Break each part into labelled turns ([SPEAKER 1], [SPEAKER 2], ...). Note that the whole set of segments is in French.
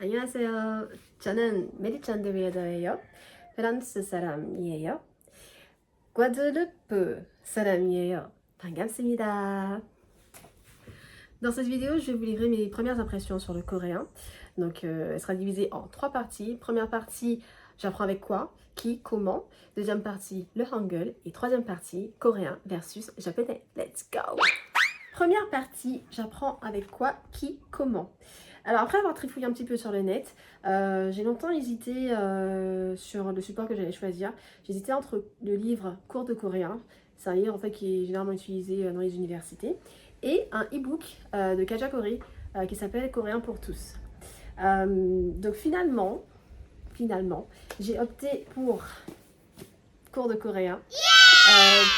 [SPEAKER 1] 안녕하세요. 저는 메리찬드 웨더예요. 프랑스 사람이에요. 과드루프 사람이에요. 반갑습니다. Dans cette vidéo, je vais vous livrer mes premières impressions sur le coréen. Donc, elle sera divisée en 3 parties. Première partie, j'apprends avec quoi, qui, comment. Deuxième partie, le hangul. Et troisième partie, coréen versus japonais. Let's go! Première partie, j'apprends avec quoi, qui, comment. Alors après avoir trifouillé un petit peu sur le net, j'ai longtemps hésité sur le support que j'allais choisir. J'hésitais entre le livre Cours de coréen, c'est un livre en fait qui est généralement utilisé dans les universités, et un e-book de Kaja Corey qui s'appelle Coréen pour tous. Donc finalement, j'ai opté pour Cours de coréen.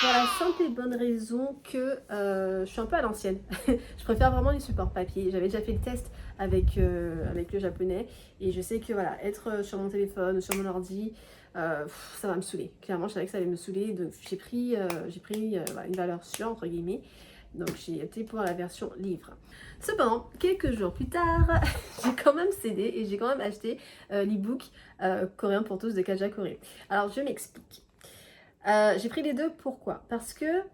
[SPEAKER 1] Pour la simple et bonne raison que je suis un peu à l'ancienne. Je préfère vraiment les supports papier. J'avais déjà fait le test avec le japonais et je sais que voilà, être sur mon téléphone ou sur mon ordi, ça va me saouler. Clairement, je savais que ça allait me saouler, donc j'ai pris voilà, une valeur sûre entre guillemets. Donc j'ai opté pour la version livre. Cependant, quelques jours plus tard, j'ai quand même cédé et j'ai quand même acheté l'e-book Coréen pour tous de Kaja Corey. Alors je m'explique. J'ai pris les deux, pourquoi? Parce que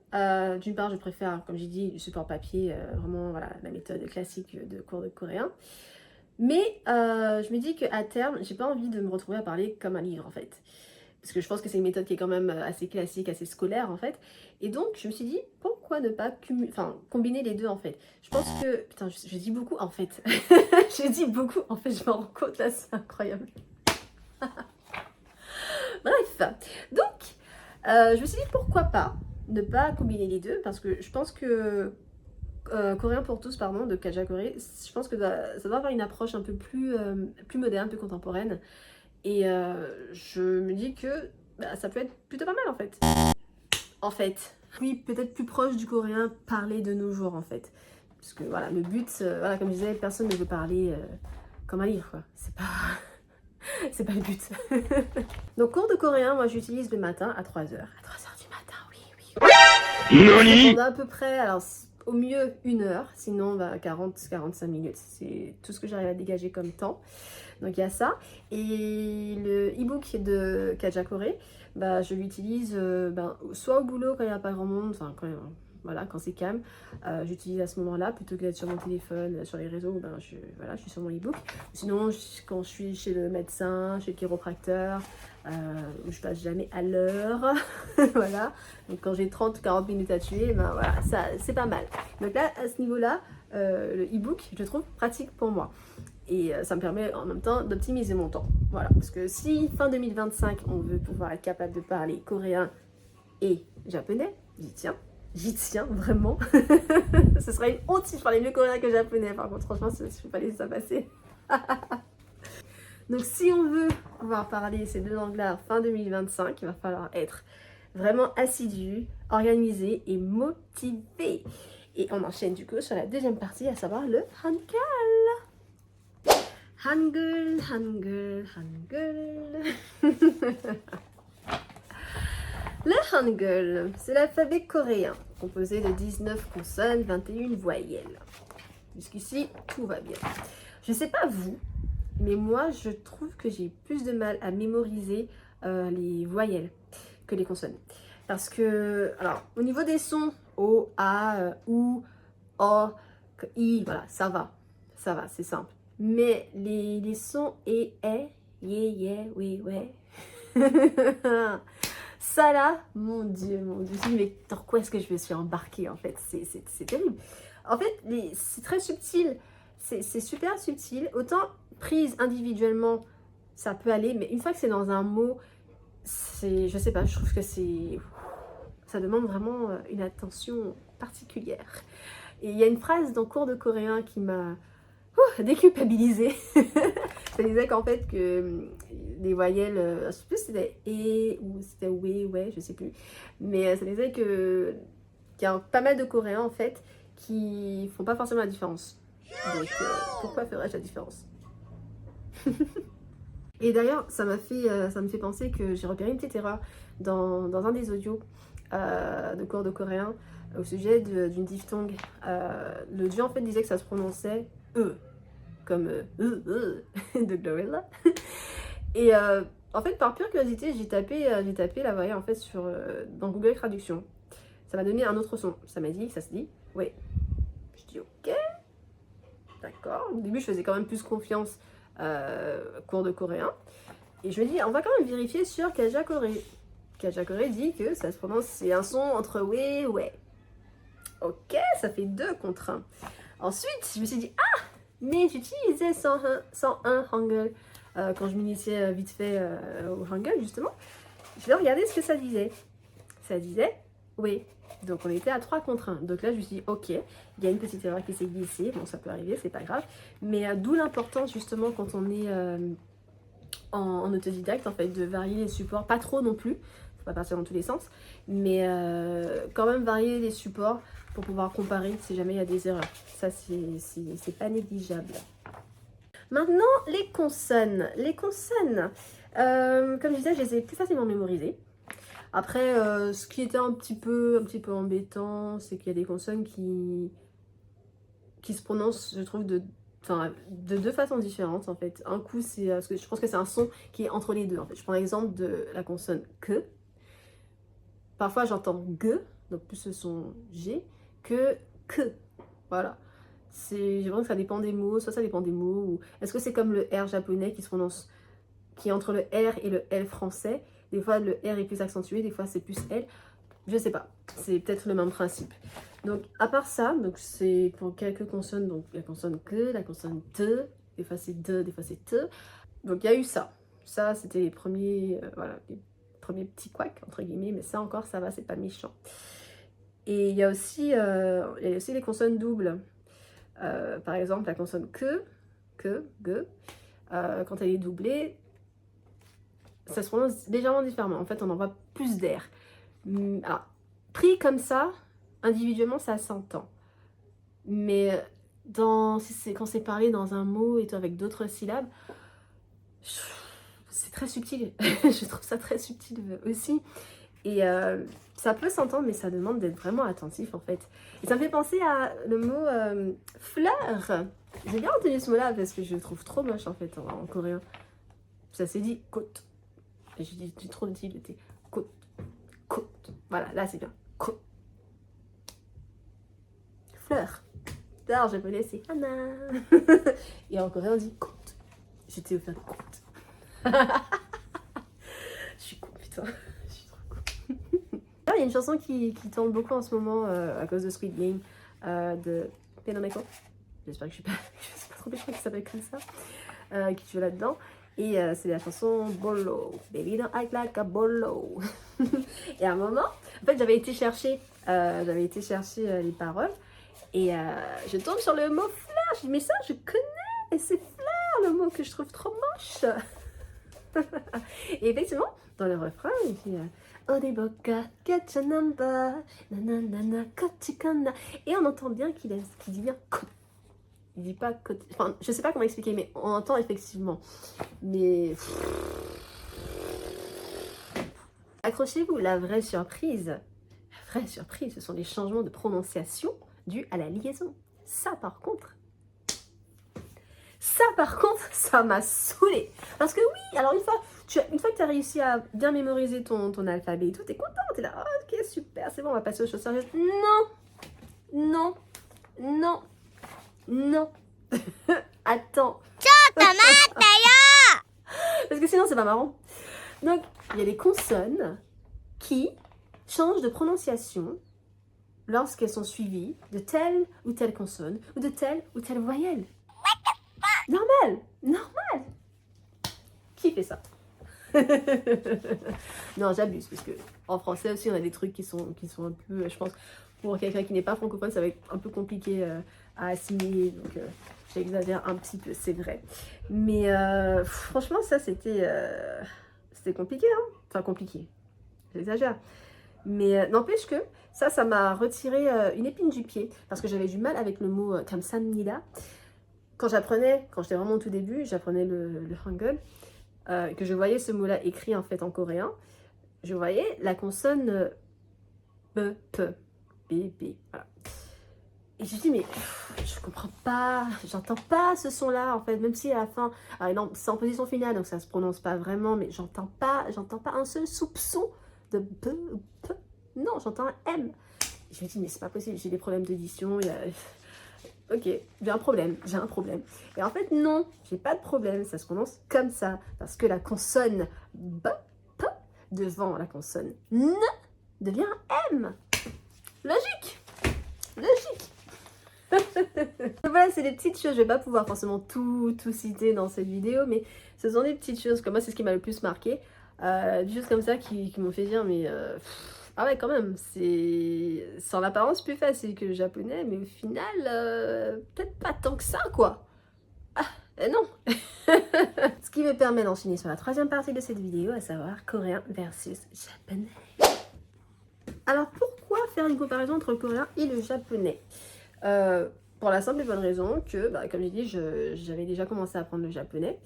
[SPEAKER 1] d'une part je préfère, comme j'ai dit, du support papier, vraiment voilà, la méthode classique de cours de coréen. Mais je me dis qu'à terme, j'ai pas envie de me retrouver à parler comme un livre en fait. Parce que je pense que c'est une méthode qui est quand même assez classique, assez scolaire en fait. Et donc je me suis dit, pourquoi ne pas combiner les deux en fait. Je pense que, putain, je dis beaucoup en fait. Je dis beaucoup en fait, je me rends compte là, c'est incroyable. Bref, donc je me suis dit pourquoi pas ne pas combiner les deux parce que je pense que Coréen pour tous, pardon, de Kaja Corey, je pense que ça doit avoir une approche un peu plus moderne, plus contemporaine. Et je me dis que ça peut être plutôt pas mal en fait. En fait, oui, peut-être plus proche du coréen parlé de nos jours en fait. Parce que voilà, le but, voilà, comme je disais, personne ne veut parler comme un livre, quoi. C'est pas. C'est pas le but. Donc cours de coréen, moi j'utilise le matin à 3h. À 3h du matin, oui. Pendant à peu près, alors au mieux 1 heure, sinon 40-45 minutes. C'est tout ce que j'arrive à dégager comme temps. Donc il y a ça. Et le e-book de Kaja Corey, je l'utilise soit au boulot quand il n'y a pas grand monde, enfin voilà, quand c'est calme, j'utilise à ce moment-là plutôt que d'être sur mon téléphone, sur les réseaux, je suis sur mon e-book. Sinon, quand je suis chez le médecin, chez le chiropracteur, où je passe jamais à l'heure, voilà. Donc quand j'ai 30-40 minutes à tuer, voilà, ça c'est pas mal. Donc là, à ce niveau-là, le e-book, je le trouve pratique pour moi. Et ça me permet en même temps d'optimiser mon temps. Voilà, parce que si fin 2025, on veut pouvoir être capable de parler coréen et japonais, j'y tiens vraiment. Ce serait une honte si je parlais mieux coréen que japonais. Par contre, franchement, je ne peux pas laisser ça passer. Donc, si on veut pouvoir parler ces deux langues-là fin 2025, il va falloir être vraiment assidu, organisé et motivé. Et on enchaîne du coup sur la deuxième partie, à savoir le hangul. Hangul, hangul, hangul. Le hangul, c'est l'alphabet coréen, composé de 19 consonnes, 21 voyelles. Jusqu'ici, tout va bien. Je sais pas vous, mais moi, je trouve que j'ai plus de mal à mémoriser les voyelles que les consonnes. Parce que, alors, au niveau des sons, O, A, OU, O, I, voilà, ça va, c'est simple. Mais les sons et, yeah, oui, ouais. Ça là, mon dieu, je me dis mais dans quoi est-ce que je me suis embarquée en fait, c'est terrible. En fait, c'est très subtil, c'est super subtil, autant prise individuellement, ça peut aller, mais une fois que c'est dans un mot, je sais pas, je trouve que ça demande vraiment une attention particulière. Et il y a une phrase dans cours de coréen qui m'a déculpabilisée. Ça disait qu'en fait que les voyelles, je sais plus si c'était et ou c'était ouais, je sais plus. Mais ça disait qu'il y a pas mal de Coréens en fait qui font pas forcément la différence. Donc pourquoi ferais-je la différence? Et d'ailleurs, ça me fait penser que j'ai repéré une petite erreur dans un des audios de cours de coréen au sujet d'une diphtongue. Le dieu en fait disait que ça se prononçait E. comme de Glorilla. Et en fait, par pure curiosité, j'ai tapé la voyelle en fait dans Google Traduction. Ça m'a donné un autre son. Ça m'a dit, ça se dit, oui. Je dis ok, d'accord. Au début, je faisais quand même plus confiance cours de coréen. Et je me dis, on va quand même vérifier sur Kajakore. Kajakore dit que ça se prononce, c'est un son entre ouais, ouais. Ok, ça fait 2 contre 1. Ensuite, je me suis dit, ah, mais j'utilisais 101 Hangul quand je m'initiais vite fait au Hangul, justement. Je vais regarder ce que ça disait. Ça disait, oui. Donc on était à 3 contre 1. Donc là, je me suis dit, ok, il y a une petite erreur qui s'est glissée. Bon, ça peut arriver, c'est pas grave. Mais d'où l'importance, justement, quand on est en autodidacte, en fait, de varier les supports. Pas trop non plus, faut pas partir dans tous les sens. Mais quand même varier les supports pour pouvoir comparer si jamais il y a des erreurs. Ça, c'est pas négligeable. Maintenant, les consonnes. Les consonnes, comme je disais, je les ai plus facilement mémorisées. Après, ce qui était un petit peu embêtant, c'est qu'il y a des consonnes qui se prononcent, je trouve, de 2 façons différentes en fait. Un coup, c'est parce que je pense que c'est un son qui est entre les deux en fait. Je prends l'exemple de la consonne que. Parfois, j'entends g, donc plus le son G, que. Voilà. J'ai l'impression que ça dépend des mots, soit ça dépend des mots, ou est-ce que c'est comme le R japonais qui se prononce, qui est entre le R et le L français. Des fois, le R est plus accentué, des fois, c'est plus L. Je sais pas, c'est peut-être le même principe. Donc, à part ça, donc c'est pour quelques consonnes, donc la consonne que, la consonne te, des fois c'est de, des fois c'est te. Donc, il y a eu ça. Ça, c'était les premiers, voilà, les premiers petits couacs, entre guillemets, mais ça encore, ça va, c'est pas méchant. Et il y a aussi les consonnes doubles. Par exemple, la consonne que, ge, quand elle est doublée, ça se prononce légèrement différemment. En fait, on envoie plus d'air. Alors, pris comme ça, individuellement, ça s'entend. Mais quand c'est parlé dans un mot et tout avec d'autres syllabes, c'est très subtil. Je trouve ça très subtil aussi. Et ça peut s'entendre, mais ça demande d'être vraiment attentif en fait. Et ça me fait penser à le mot fleur. J'ai bien retenu ce mot-là parce que je le trouve trop moche en fait en coréen. Ça s'est dit côte. Et j'ai trop d'utilité. Côte. Côte. Voilà, là c'est bien. Côte. Fleur. Alors japonais c'est Hana. Et en coréen on dit côte. J'étais offert de côte. Je suis con, putain. Je suis trop con. Il y a une chanson qui tourne beaucoup en ce moment à cause de Squid Game de Penomeko. J'espère que je suis pas trop méchante, qui s'appelle comme ça. Qui joue là-dedans. Et c'est la chanson Bolo. Baby don't act like a bolo. Et à un moment, en fait, j'avais été chercher les paroles. Et je tombe sur le mot fleur. Je dis, mais ça, je connais. Et c'est fleur, le mot que je trouve trop moche. Et effectivement, dans le refrain, il dit Odiboka, get your number, nanana, kochikana. Et on entend bien qu'il dit bien côte. Il dit pas côte. Enfin, je sais pas comment expliquer, mais on entend effectivement. Mais. Accrochez-vous, la vraie surprise, ce sont les changements de prononciation dus à la liaison. Ça, par contre, ça m'a saoulée. Parce que oui, alors une fois que tu as réussi à bien mémoriser ton alphabet et tout, t'es content, t'es là, oh, ok, super, c'est bon, on va passer aux choses sérieuses. Non. Attends. Parce que sinon, c'est pas marrant. Donc, il y a les consonnes qui changent de prononciation lorsqu'elles sont suivies de telle ou telle consonne ou de telle ou telle voyelle. Normal. Qui fait ça? Non, j'abuse parce que en français aussi on a des trucs qui sont un peu, je pense, pour quelqu'un qui n'est pas francophone, ça va être un peu compliqué à assimiler, donc j'exagère un petit peu, c'est vrai. Mais franchement, ça c'était compliqué, hein. Enfin compliqué, j'exagère. Mais n'empêche que ça m'a retiré une épine du pied parce que j'avais du mal avec le mot kamsamnida. Quand j'étais vraiment au tout début, j'apprenais le Hangul, que je voyais ce mot-là écrit en fait en coréen, je voyais la consonne B, P, B, B, voilà. Et je me dis, mais je comprends pas, j'entends pas ce son-là, en fait, même si à la fin, non, c'est en position finale, donc ça se prononce pas vraiment, mais j'entends pas un seul soupçon de B, P. Non, j'entends un M. Et je me dis, mais c'est pas possible, j'ai des problèmes d'audition, il y a... Ok, j'ai un problème. Et en fait, non, j'ai pas de problème, ça se prononce comme ça, parce que la consonne B, P, devant la consonne N, devient un M. Logique. Voilà, c'est des petites choses, je vais pas pouvoir forcément tout citer dans cette vidéo, mais ce sont des petites choses, comme moi, c'est ce qui m'a le plus marqué. Des choses comme ça qui m'ont fait dire, mais... ah ouais, quand même, c'est sans l'apparence plus facile que le japonais, mais au final, peut-être pas tant que ça, quoi. Non. Ce qui me permet d'enchaîner sur la troisième partie de cette vidéo, à savoir coréen versus japonais. Alors, pourquoi faire une comparaison entre le coréen et le japonais? Pour la simple et bonne raison que, comme j'ai dit, j'avais déjà commencé à apprendre le japonais.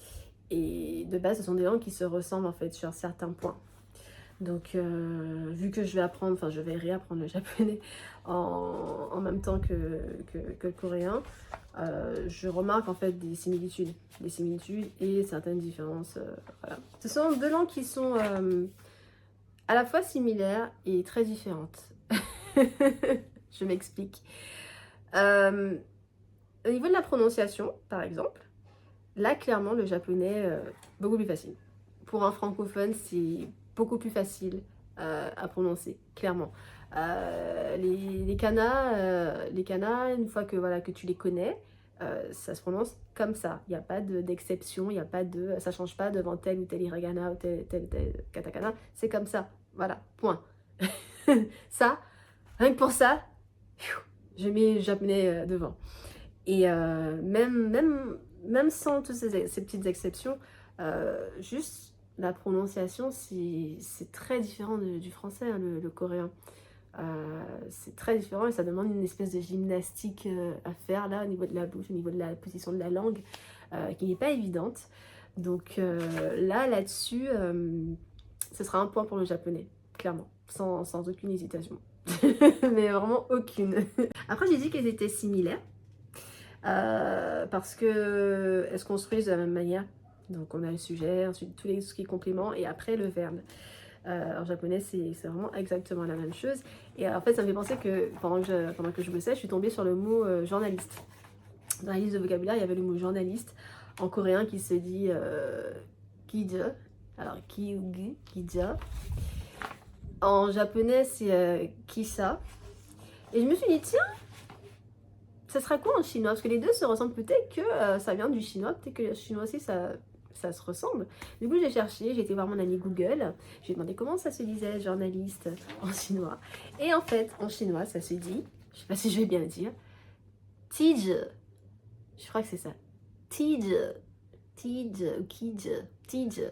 [SPEAKER 1] Et de base, ce sont des langues qui se ressemblent en fait sur certains points. Donc, vu que je vais réapprendre le japonais en même temps que le coréen, je remarque en fait des similitudes et certaines différences. Voilà. Ce sont deux langues qui sont à la fois similaires et très différentes. Je m'explique. Au niveau de la prononciation, par exemple, là, clairement, le japonais, beaucoup plus facile. Pour un francophone, c'est beaucoup plus facile à prononcer, clairement. Les kanas, une fois que tu les connais, ça se prononce comme ça. Il n'y a pas d'exception, ça ne change pas devant tel ou tel hiragana ou tel katakana. C'est comme ça. Voilà, point. Ça, rien que pour ça, je mets le japonais devant. Et même sans toutes ces petites exceptions, juste la prononciation, c'est très différent du français, hein, le coréen. C'est très différent et ça demande une espèce de gymnastique à faire là, au niveau de la bouche, au niveau de la position de la langue, qui n'est pas évidente. Donc là-dessus, ce sera un point pour le japonais, clairement, sans aucune hésitation. Mais vraiment aucune. Après, j'ai dit qu'elles étaient similaires. Parce que elles se construisent de la même manière. Donc on a le sujet, ensuite tous les compléments et après le verbe. En japonais c'est vraiment exactement la même chose. Et en fait ça me fait penser que pendant que je bossais, je suis tombée sur le mot journaliste. Dans la liste de vocabulaire il y avait le mot journaliste en coréen qui se dit kija. Alors kyugi, kija. En japonais c'est kisa. Et je me suis dit tiens, ça sera quoi en chinois? Parce que les deux se ressemblent, peut-être que ça vient du chinois, peut-être que le chinois aussi ça se ressemble. Du coup j'ai cherché, j'ai été voir mon ami Google, j'ai demandé comment ça se disait journaliste en chinois. Et en fait en chinois ça se dit, je sais pas si je vais bien le dire, tij. Je crois que c'est ça. Tij. Tij ou kij. Tij.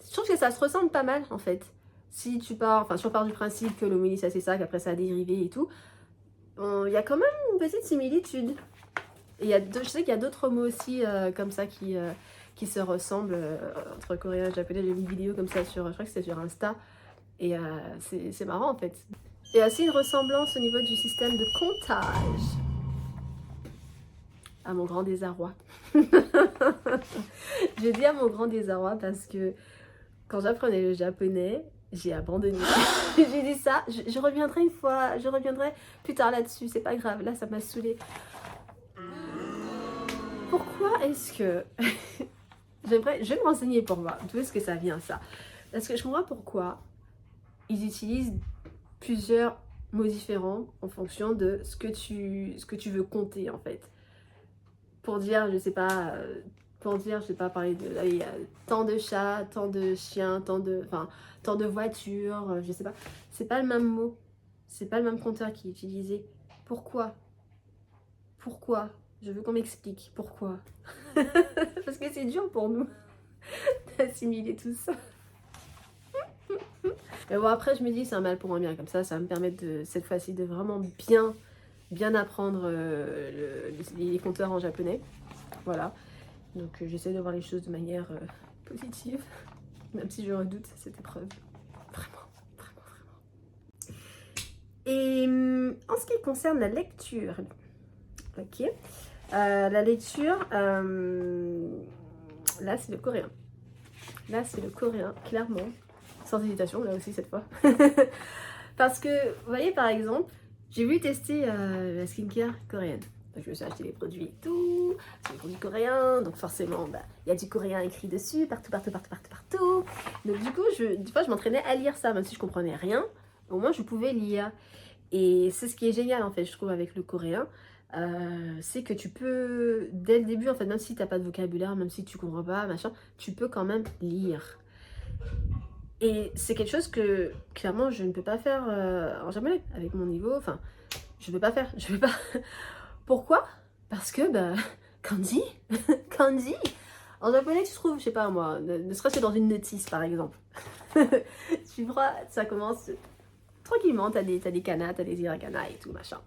[SPEAKER 1] Je trouve que ça se ressemble pas mal en fait. Si on part du principe que l'homélie ça c'est ça, qu'après ça a dérivé et tout, il y a quand même une petite similitude. Et je sais qu'il y a d'autres mots aussi comme ça qui se ressemblent entre coréen et japonais. J'ai vu une vidéo comme ça je crois que c'était sur Insta. Et c'est marrant en fait. Il y a aussi une ressemblance au niveau du système de comptage. À mon grand désarroi. Je dis à mon grand désarroi parce que quand j'apprenais le japonais, j'ai abandonné. J'ai dit ça, je reviendrai une fois, je reviendrai plus tard là-dessus, c'est pas grave, là ça m'a saoulée. Pourquoi est-ce que... je vais me renseigner pour voir d'où est-ce que ça vient ça. Parce que je comprends pourquoi ils utilisent plusieurs mots différents en fonction de ce que tu veux compter en fait. Pour dire, je sais pas, parler de tant de chats, tant de chiens, tant de voitures, je sais pas. C'est pas le même mot, c'est pas le même compteur qui est utilisé. Pourquoi? Je veux qu'on m'explique pourquoi. Parce que c'est dur pour nous d'assimiler tout ça. Mais bon, après, je me dis, c'est un mal pour un bien. Comme ça va me permettre cette fois-ci de vraiment bien apprendre les compteurs en japonais. Voilà. Donc, j'essaie de voir les choses de manière positive. Même si je redoute cette épreuve. Vraiment. Et en ce qui concerne la lecture, ok, la lecture, là c'est le coréen. Là c'est le coréen, clairement, sans hésitation, là aussi cette fois. Parce que, vous voyez par exemple, j'ai voulu tester la skincare coréenne. Donc, je me suis acheté les produits et tout, c'est des produits coréens, donc forcément, bah, il y a du coréen écrit dessus, partout. Donc du coup, des fois, je m'entraînais à lire ça, même si je comprenais rien, au moins je pouvais lire. Et c'est ce qui est génial, en fait, je trouve, avec le coréen, c'est que tu peux, dès le début, en fait, même si tu n'as pas de vocabulaire, même si tu comprends pas, machin, tu peux quand même lire. Et c'est quelque chose que, clairement, je ne peux pas faire en japonais, avec mon niveau, enfin, je peux pas faire, je peux pas. Pourquoi? Parce que, bah, kanji, kanji, en japonais, tu trouves, je sais pas moi, ne serait-ce que dans une notice, par exemple. Tu vois, ça commence tranquillement, t'as des kanas, t'as des hiragana et tout, machin.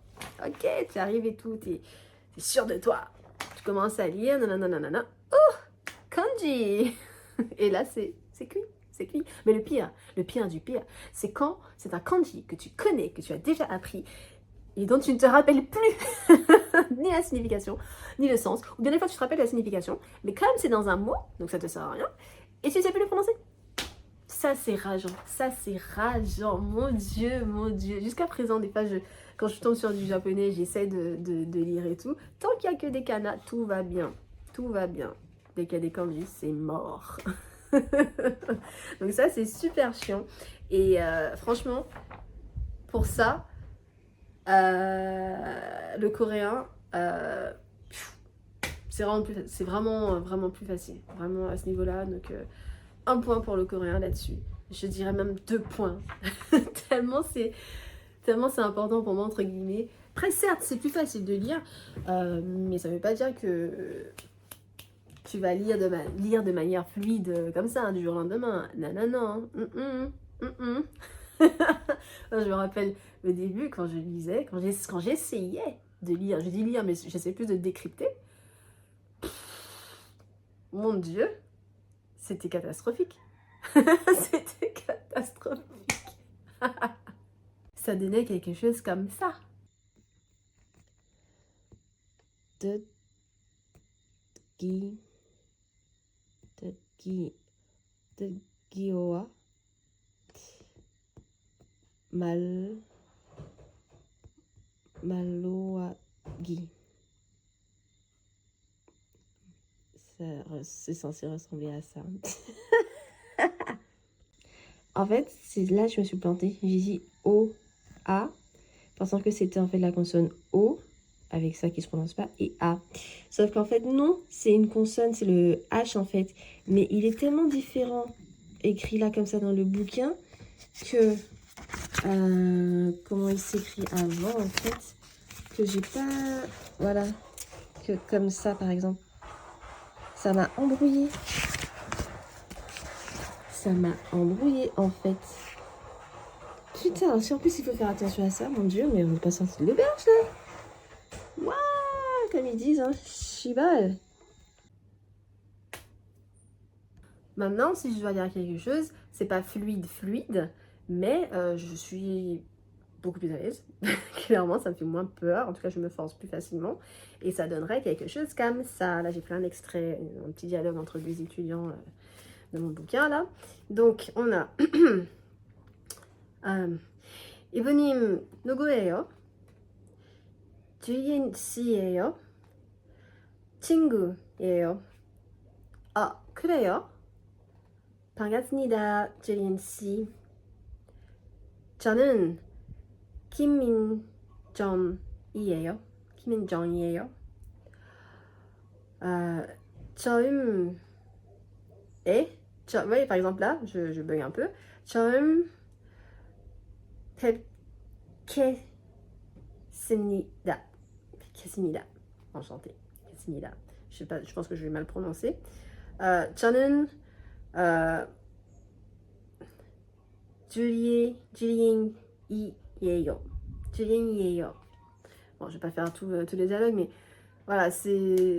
[SPEAKER 1] Ok, tu arrives et tout, t'es sûr de toi. Tu commences à lire, nanana, oh, kanji. Et là, c'est cuit, c'est cuit. Mais le pire du pire, c'est quand c'est un kanji que tu connais, que tu as déjà appris, et dont tu ne te rappelles plus ni la signification, ni le sens. Ou bien des fois, tu te rappelles la signification, mais comme c'est dans un mot, donc ça te sert à rien, et tu ne sais plus le prononcer. Ça, c'est rageant, mon Dieu. Jusqu'à présent, des fois, quand je tombe sur du japonais, j'essaie de lire et tout. Tant qu'il n'y a que des kanas, tout va bien. Tout va bien. Dès qu'il y a des kanji, c'est mort. Donc ça, c'est super chiant. Et franchement, pour ça, le coréen, c'est vraiment plus facile. Vraiment à ce niveau-là. Donc, un point pour le coréen là-dessus. Je dirais même 2 points. tellement c'est important pour moi, entre guillemets. Après, certes, c'est plus facile de lire, mais ça veut pas dire que tu vas lire de manière fluide comme ça, du jour au lendemain. Non. Je me rappelle au début, quand je lisais, quand j'essayais de lire, je dis lire, mais j'essaie plus de décrypter. Mon Dieu, c'était catastrophique. C'était catastrophique. Ça donnait quelque chose comme ça. Gioa Maloagi. C'est censé ressembler à ça. En fait, c'est là que je me suis plantée. J'ai dit O-A, pensant que c'était en fait la consonne O, avec ça qui se prononce pas, et A. Sauf qu'en fait, non, c'est une consonne, c'est le H en fait. Mais il est tellement différent, écrit là comme ça dans le bouquin, que... comment il s'écrit avant en fait, que j'ai pas... Voilà, que comme ça par exemple. Ça m'a embrouillé. Ça m'a embrouillé en fait. Putain, si en plus il faut faire attention à ça, mon Dieu, mais on n'est pas sorti de l'auberge là. Waouh, comme ils disent, hein, chibal. Maintenant, si je dois dire quelque chose, c'est pas fluide, mais je suis beaucoup plus à l'aise. Clairement, ça me fait moins peur. En tout cas, je me force plus facilement. Et ça donnerait quelque chose comme ça. Là, j'ai pris un extrait, un petit dialogue entre deux étudiants de mon bouquin, là. Donc, on a... 이분님 누구예요? 주인 씨예요? 친구예요? 아, 그래요? 반갑습니다, 주인 씨. 저는 김민정이에요. 처음, vous voyez, par exemple là, je bug un peu. 처음 뵙겠습니다. Enchanté. 뵙겠습니다. Je sais pas, je pense que je vais mal prononcer. 저는 주인이에요. Bon, je vais pas faire tous les dialogues, mais voilà,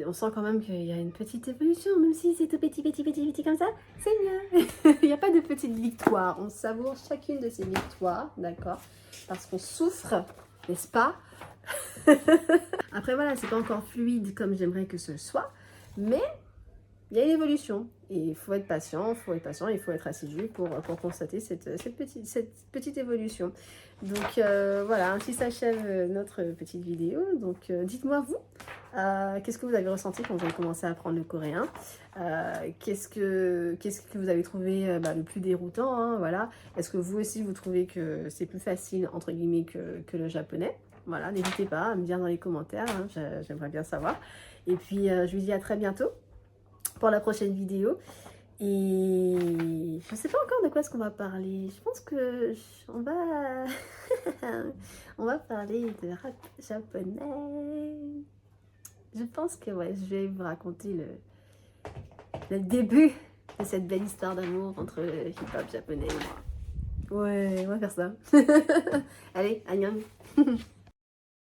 [SPEAKER 1] on sent quand même qu'il y a une petite évolution, même si c'est tout petit comme ça, c'est mieux. Il n'y a pas de petite victoire, on savoure chacune de ces victoires, d'accord? Parce qu'on souffre, n'est-ce pas? Après voilà, c'est pas encore fluide comme j'aimerais que ce soit, mais il y a une évolution. Et il faut être patient, il faut être assidu pour constater cette petite évolution. Donc voilà, ainsi s'achève notre petite vidéo. Donc dites-moi vous, qu'est-ce que vous avez ressenti quand vous avez commencé à apprendre le coréen? Qu'est-ce que vous avez trouvé le plus déroutant, hein, voilà. Est-ce que vous aussi vous trouvez que c'est plus facile entre guillemets que le japonais? Voilà, n'hésitez pas à me dire dans les commentaires, hein, j'aimerais bien savoir. Et puis je vous dis à très bientôt pour la prochaine vidéo. Et je sais pas encore de quoi est-ce qu'on va parler. Je pense que on va on va parler de rap japonais. Je pense que ouais, je vais vous raconter le début de cette belle histoire d'amour entre le hip-hop japonais et moi. Ouais, on va faire ça. Allez, annyeong.